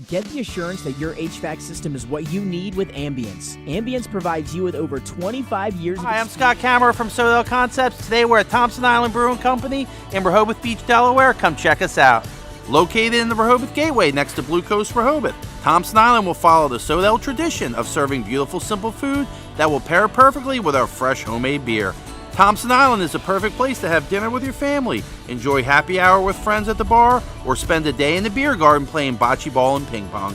Get the assurance that your HVAC system is what you need with Ambience. Ambience provides you with over 25 years of Hi, I'm Scott Kammerer from Sodell Concepts. Today we're at Thompson Island Brewing Company in Rehoboth Beach, Delaware. Come check us out. Located in the Rehoboth Gateway next to Blue Coast Rehoboth, Thompson Island will follow the Sodell tradition of serving beautiful, simple food that will pair perfectly with our fresh homemade beer. Thompson Island is a perfect place to have dinner with your family, enjoy happy hour with friends at the bar, or spend a day in the beer garden playing bocce ball and ping pong.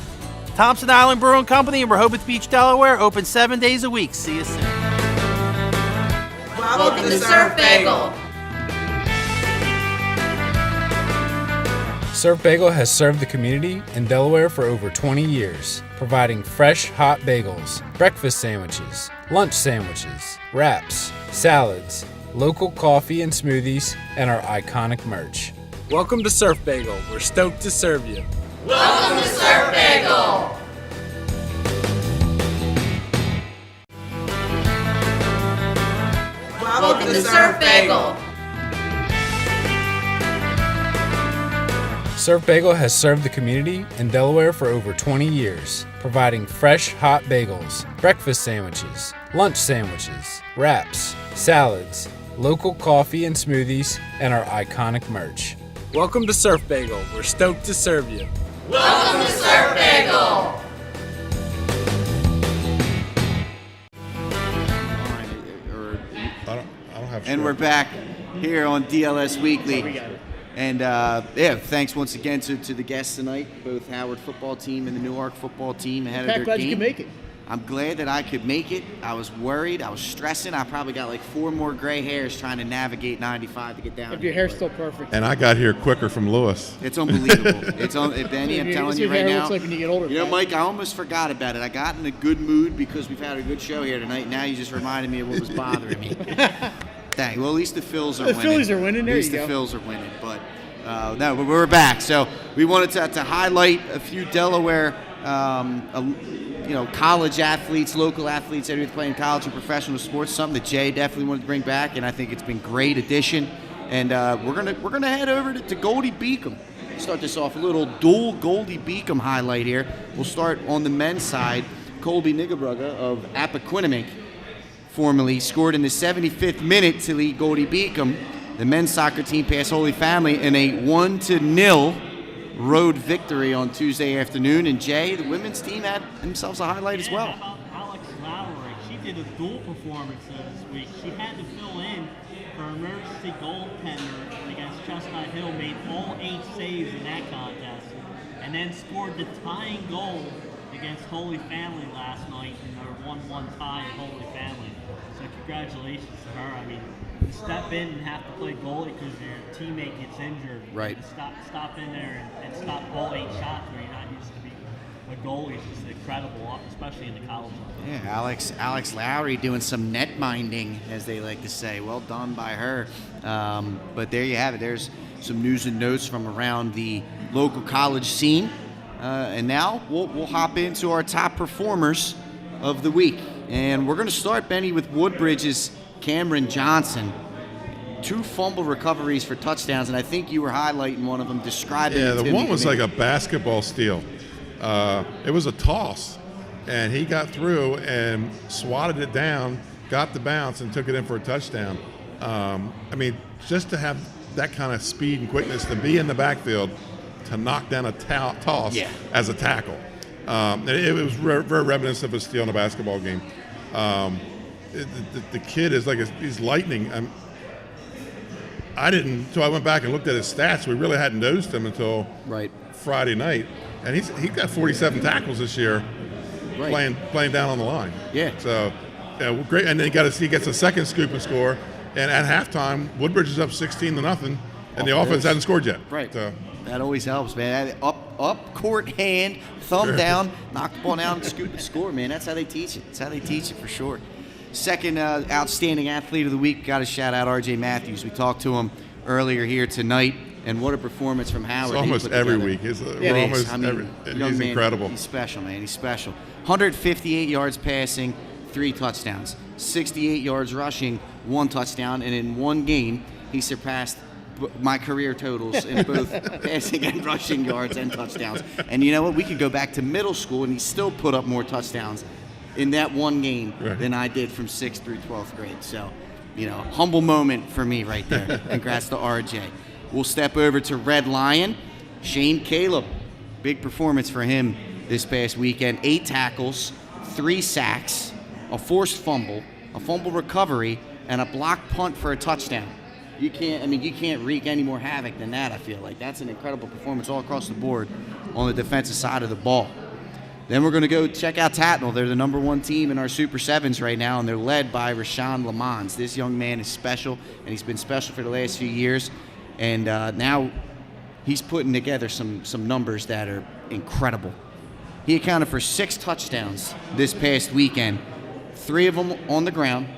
Thompson Island Brewing Company in Rehoboth Beach, Delaware, open 7 days a week. See you soon. Welcome to Surf Bagel. Surf Bagel has served the community in Delaware for over 20 years, providing fresh, hot bagels, breakfast sandwiches, lunch sandwiches, wraps, salads, local coffee and smoothies, and our iconic merch. Welcome to Surf Bagel. We're stoked to serve you. Welcome to Surf Bagel. Welcome to Surf Bagel. Surf Bagel has served the community in Delaware for over 20 years, providing fresh, hot bagels, breakfast sandwiches, lunch sandwiches, wraps, salads, local coffee and smoothies, and our iconic merch. Welcome to Surf Bagel. We're stoked to serve you. Welcome to Surf Bagel. I don't have. And we're back here on DLS Weekly. And thanks once again to the guests tonight, both Howard football team and the Newark football team ahead of their Glad game. you could make it. I'm glad that I could make it. I was worried. I was stressing. I probably got like 4 more gray hairs trying to navigate 95 to get down. If your hair's still perfect. And I got here quicker from Lewis. It's unbelievable. Benny, I'm telling you right now. Looks like when you get older. You know, Mike, I almost forgot about it. I got in a good mood because we've had a good show here tonight. Now you just reminded me of what was bothering me. Dang. Well, at least the Phils are winning. The Phillies are winning. There At least you the go. Phils are winning. But no, but we're back. So we wanted to highlight a few Delaware college athletes, local athletes that are playing college and professional sports, something that Jay definitely wanted to bring back, and I think it's been a great addition. And we're gonna head over to Goldie Beacom. Start this off, a little dual Goldie Beacom highlight here. We'll start on the men's side. Colby Nigabrugga of Appaquinimink formerly scored in the 75th minute to lead Goldie Beacom. The men's soccer team passed Holy Family in a 1-0 road victory on Tuesday afternoon. And Jay, the women's team had themselves a highlight as well. How about Alex Lowry? She did a dual performance this week. She had to fill in for emergency goaltender against Chestnut Hill, made all 8 saves in that contest, and then scored the tying goal against Holy Family last night in their 1-1 tie at Holy Family. So congratulations to her. I mean, to step in and have to play goalie because your teammate gets injured. Right. To stop in there and stop all 8 shots where you're not used to be a goalie is just incredible, especially in the college level. Yeah, Alex Lowry doing some net minding, as they like to say. Well done by her. But there you have it. There's some news and notes from around the local college scene. And now we'll hop into our top performers of the week. And we're going to start, Benny, with Woodbridge's Cameron Johnson. 2 fumble recoveries for touchdowns, and I think you were highlighting one of them, describing it to me. Yeah, the one was like a basketball steal. It was a toss, and he got through and swatted it down, got the bounce, and took it in for a touchdown. I mean, just to have that kind of speed and quickness, to be in the backfield, to knock down a toss as a tackle. It was very reminiscent of a steal in a basketball game. The kid is like he's lightning. So I went back and looked at his stats. We really hadn't noticed him until Friday night, and he's got 47 tackles this year, playing down on the line. Yeah. So great, and then he gets a second scoop and score. And at halftime, Woodbridge is up 16-0, and the offense hasn't scored yet. Right. So. That always helps, man. Up court hand, thumb down, knock the ball down, scoop and score, man. That's how they teach it. That's how they teach it for sure. Second outstanding athlete of the week, got to shout out R.J. Matthews. We talked to him earlier here tonight, and what a performance from Howard. It's almost every week. He's incredible. He's special, man. He's special. 158 yards passing, 3 touchdowns. 68 yards rushing, 1 touchdown, and in one game, he surpassed my career totals in both passing and rushing yards and touchdowns. And you know what? We could go back to middle school, and he still put up more touchdowns in that one game than I did from 6th through 12th grade. So, humble moment for me right there. Congrats to RJ. We'll step over to Red Lion. Shane Caleb. Big performance for him this past weekend. 8 tackles, 3 sacks, a forced fumble, a fumble recovery, and a blocked punt for a touchdown. You can't wreak any more havoc than that, I feel like. That's an incredible performance all across the board on the defensive side of the ball. Then we're going to go check out Tatnall. They're the number 1 team in our Super 7s right now, and they're led by Rashawn Lamons. This young man is special, and he's been special for the last few years. And now he's putting together some numbers that are incredible. He accounted for 6 touchdowns this past weekend, 3 of them on the ground,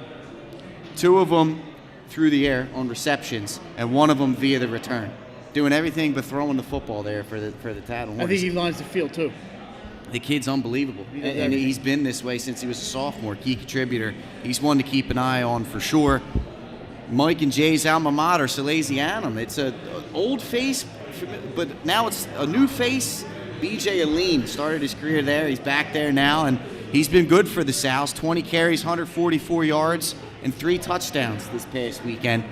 2 of them through the air on receptions, and 1 of them via the return. Doing everything but throwing the football there for the Tatnall. I think he lines the field too. The kid's unbelievable, and he's been this way since he was a sophomore. Key contributor. He's one to keep an eye on for sure. Mike and Jay's alma mater, Salesianum. It's an old face, but now it's a new face. BJ Aline started his career there. He's back there now, and he's been good for the Sows. 20 carries, 144 yards, and 3 touchdowns this past weekend.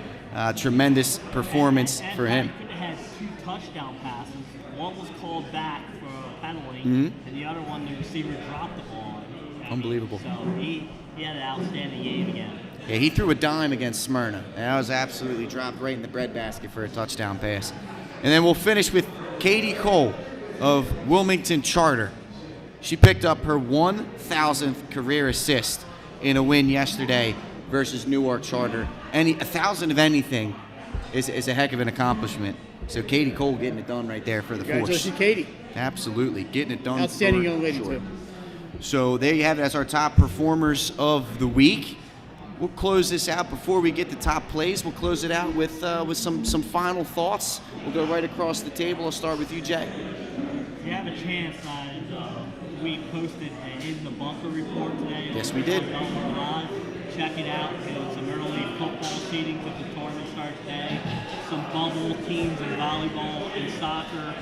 Tremendous performance for him. He had 2 touchdown passes. One was called back for a penalty, and the other one, the receiver dropped the ball. Unbelievable. So he had an outstanding game again. Yeah, he threw a dime against Smyrna. That was absolutely dropped right in the breadbasket for a touchdown pass. And then we'll finish with Katie Cole of Wilmington Charter. She picked up her 1,000th career assist in a win yesterday versus Newark Charter. 1,000 of anything is a heck of an accomplishment. So Katie Cole getting it done right there for the Force. Congratulations, Katie. Absolutely, getting it done. Outstanding young lady, too. So there you have it as our top performers of the week. We'll close this out before we get the top plays. We'll close it out with some final thoughts. We'll go right across the table. I'll start with you, Jay. If you have a chance, we posted an In the Bunker report today. Yes, we did. Live. Check it out. Some early football seedings if the tournament starts today. Some bubble teams in volleyball and soccer.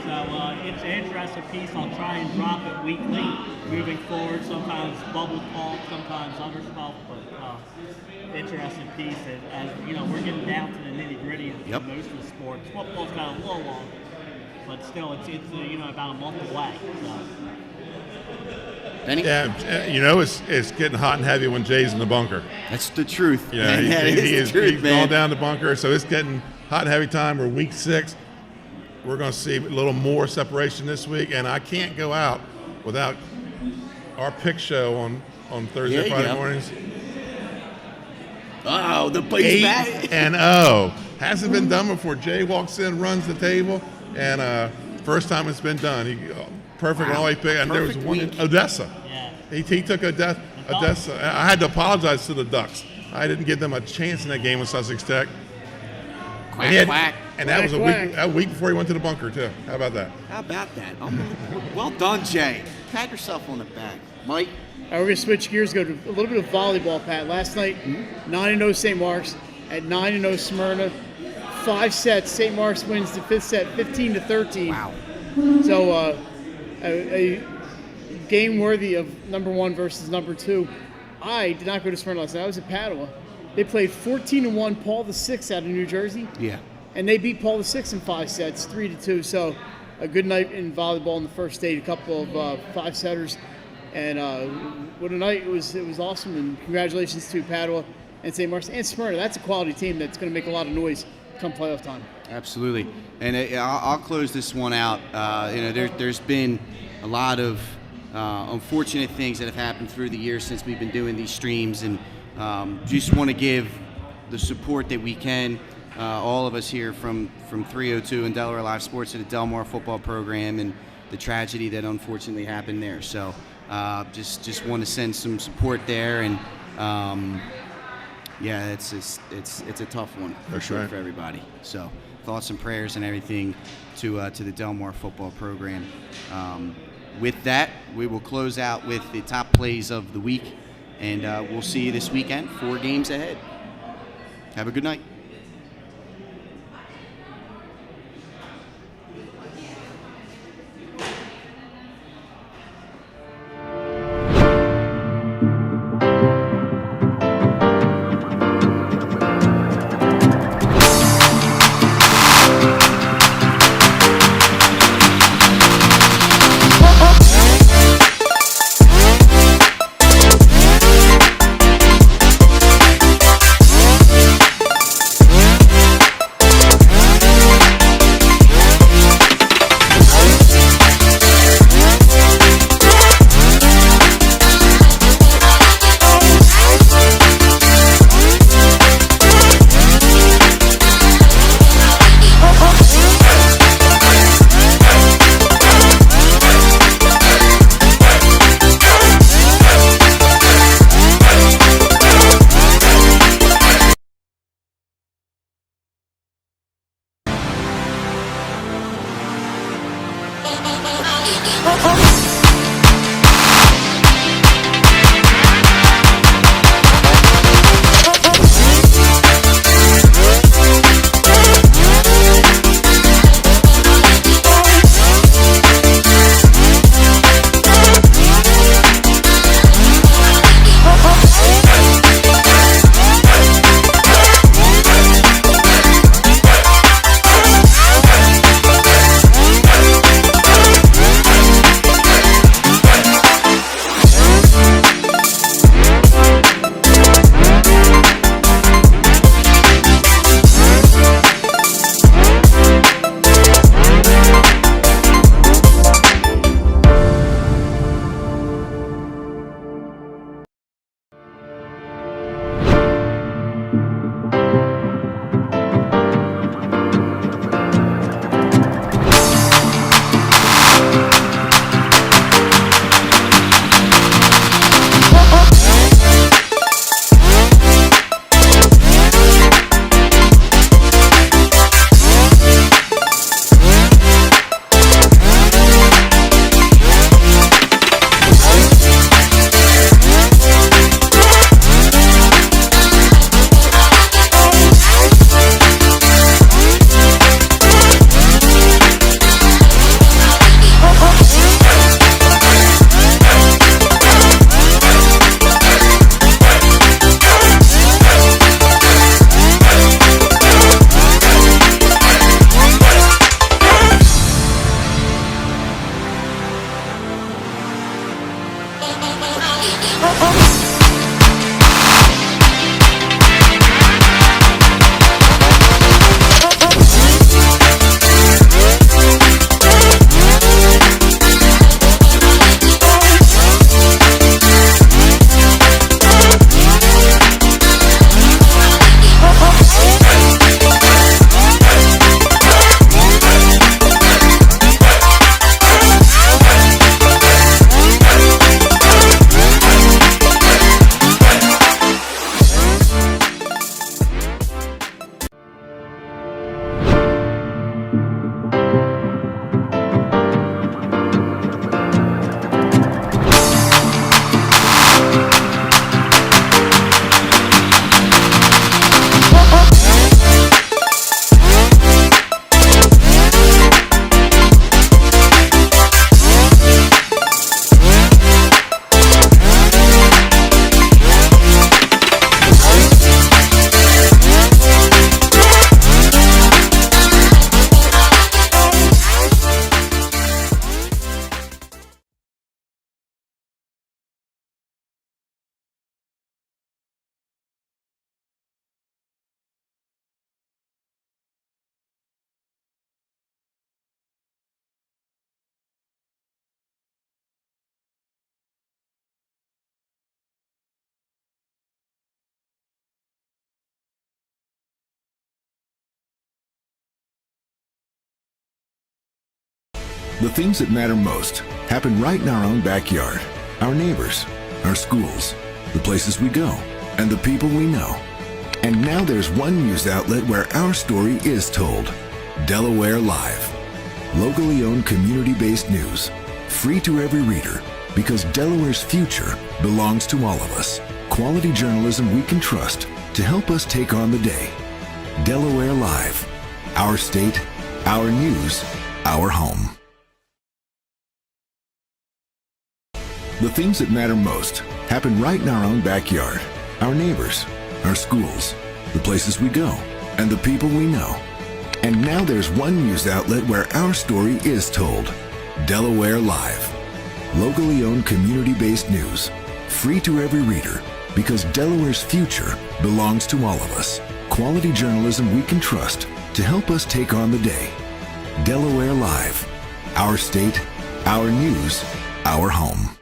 So it's an interesting piece. I'll try and drop it weekly moving forward. Sometimes bubble talk, sometimes other stuff, but interesting piece. As you know, we're getting down to the nitty gritty of most of the sports. Football's got a little long, but still, it's about a month away. So. Benny? Yeah, it's getting hot and heavy when Jay's in the bunker. That's the truth. Yeah, he's going down the bunker, so it's getting hot and heavy time. We're week 6. We're going to see a little more separation this week, and I can't go out without our pick show on Thursday, Friday mornings. Oh, the place back. 8-0. Hasn't been done before. Jay walks in, runs the table, and first time it's been done. He perfect on all he picked. And there was one in Odessa. Yeah. He took Odessa. I had to apologize to the Ducks. I didn't give them a chance in that game with Sussex Tech. Quack. And that was a week before he went to the bunker, too. How about that? How about that? Well done, Jay. Pat yourself on the back. Mike? All right, we're going to switch gears, go to a little bit of volleyball, Pat. Last night, 9-0 St. Mark's at 9-0 Smyrna. 5 sets. St. Mark's wins the 5th set, 15-13. Wow. So a game worthy of number 1 versus number 2. I did not go to Smyrna last night. I was at Padua. They played 14-1 Paul VI out of New Jersey. Yeah. And they beat Paul VI in 5 sets, 3-2. So a good night in volleyball in the first day. A couple of 5-setters. And what a night. It was awesome. And congratulations to Padua and St. Mark's and Smyrna. That's a quality team that's going to make a lot of noise come playoff time. Absolutely. And I'll close this one out. There's been a lot of unfortunate things that have happened through the years since we've been doing these streams, and just want to give the support that we can, all of us here from 302 and Delaware Live Sports to the Delmar football program and the tragedy that unfortunately happened there. So just want to send some support there, and it's a tough one for sure for everybody. So thoughts and prayers and everything to the Delmar football program. With that, we will close out with the top plays of the week, and we'll see you this weekend. 4 games ahead. Have a good night. The things that matter most happen right in our own backyard. Our neighbors, our schools, the places we go, and the people we know. And now there's one news outlet where our story is told. Delaware Live. Locally owned, community-based news. Free to every reader, because Delaware's future belongs to all of us. Quality journalism we can trust to help us take on the day. Delaware Live. Our state, our news, our home. The things that matter most happen right in our own backyard. Our neighbors, our schools, the places we go, and the people we know. And now there's one news outlet where our story is told. Delaware Live. Locally owned, community-based news. Free to every reader, because Delaware's future belongs to all of us. Quality journalism we can trust to help us take on the day. Delaware Live. Our state, our news, our home.